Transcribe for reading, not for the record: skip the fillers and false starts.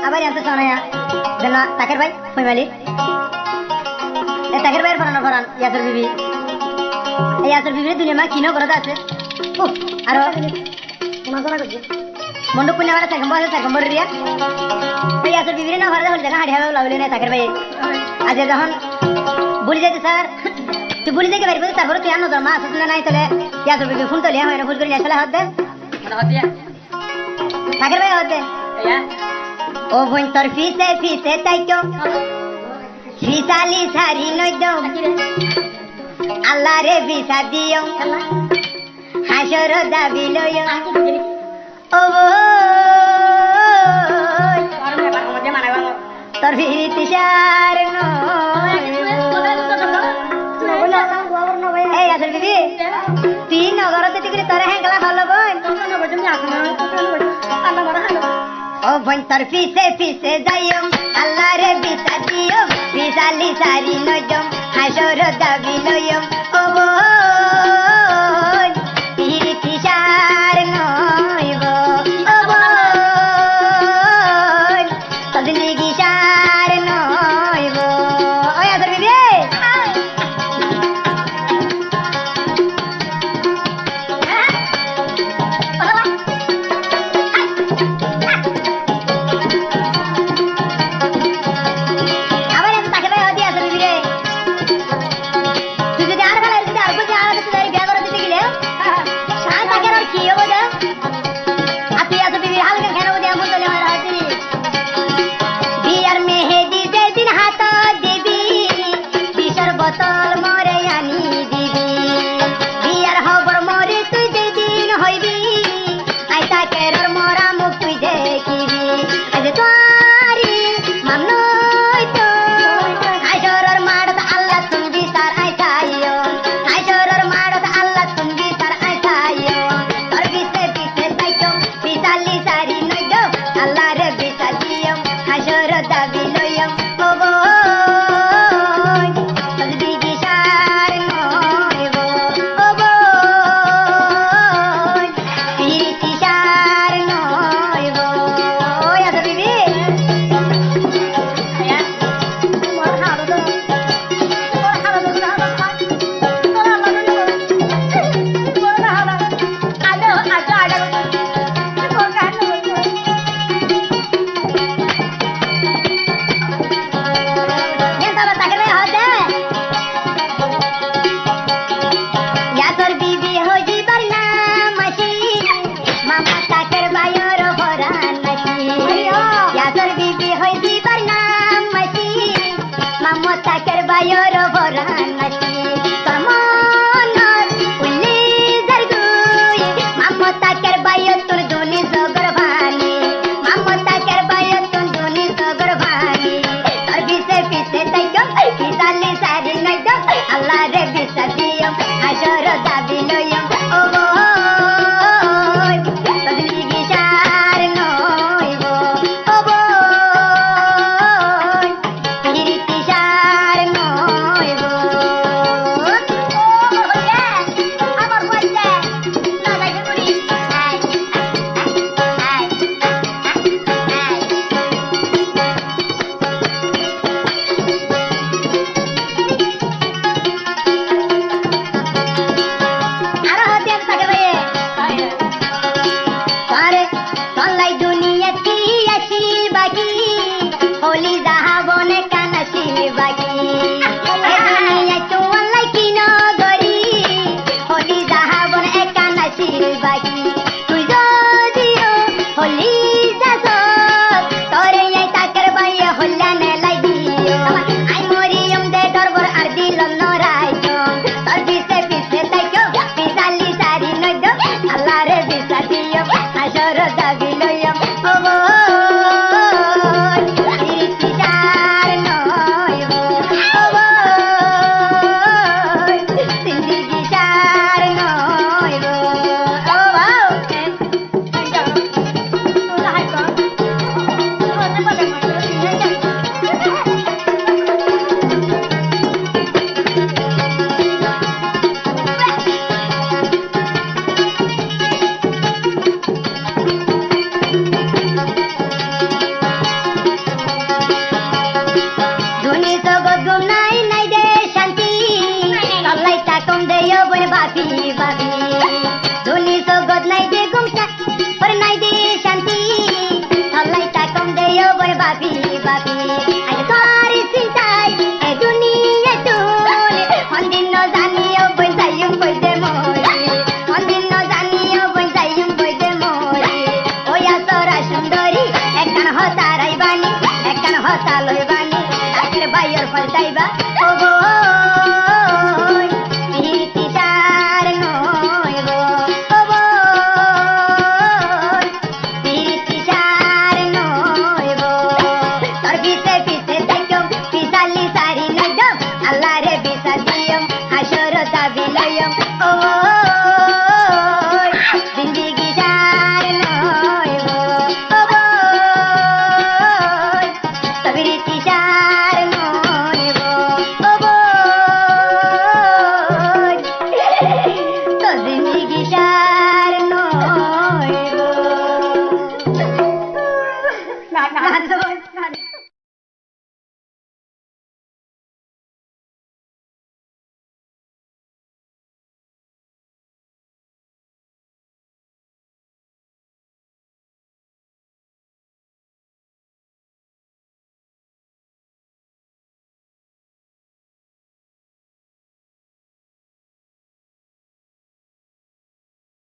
আবার এত শোনায়া যেন তাকের ভাই ফ্যামিলি তাকের ভাইয়ের ফরানো ফরান ইয়াসর বিবি এই ইয়াসর বিবির দুনিয়া মা কিনো করতে আছে আর মন্ডপ পুণ্য আমার সেকম্বর আছে সেকম্বর রিয়া এই ইয়াসর বিবির না ফরাদা হল জায়গা হাড়ি হাড়ি লাউলি না তাকের ভাই আজ যখন বলি যাইতে স্যার তুই বলি যাইতে পারবি তারপরে তুই আনো মা আসিস না নাই তাহলে ইয়াসর বিবি ফোন তো লিয়া হয় না ফোন করে নিয়ে আসলে হাত দে তাকের ভাই হাত দে ও বোন তোর ফিসে তাইতো ফিসালি সারি নইদম আল্লাহ রে ফিসা দিও হাসর দাবি লইও ও তোর ফিরিতি সার এই আসল বিবি তুই নগরতে টিকরি তোর হ্যাংলা হলো বোন ও বোন তোর ফিসে যাইও আল্লাহ রে ফিসা দিও ফিসালি সারি নইদম হাসর দাবি লইও ও বোন ফিরিতি সার নইব ও বোন সদলি গিসার নইব ওই আসল বিবি আবার এত তাকে ভাই হদি আসল বিবি রে তুই যদি আর ভালো তুই আর বুঝি আর তুই বাপি বাপি আজ তোর চিন্তাই এ দুনিয়া তুল হন্দিন ন জানিও বই যাইম বইতে মরি হন্দিন ন জানিও বই যাইম বইতে মরি ওয়া তোরা সুন্দরী একখান হতারাই বানি একখান হতা লই বানি তাকলে বাইর ফলতাইবা ও গো পিরিতি সার নয় গো ও গো পিরিতি সার নয় গো তোর পিছে পিছে যাইও পিছালি সারি নইও আল্লাহ রে বিসা দিও হাসর দাবি লইও ও জিন্দেগি সার নয় গো ও গো পিরিতি সার নয় গো ও গো তো জিন্দেগি সার নয় গো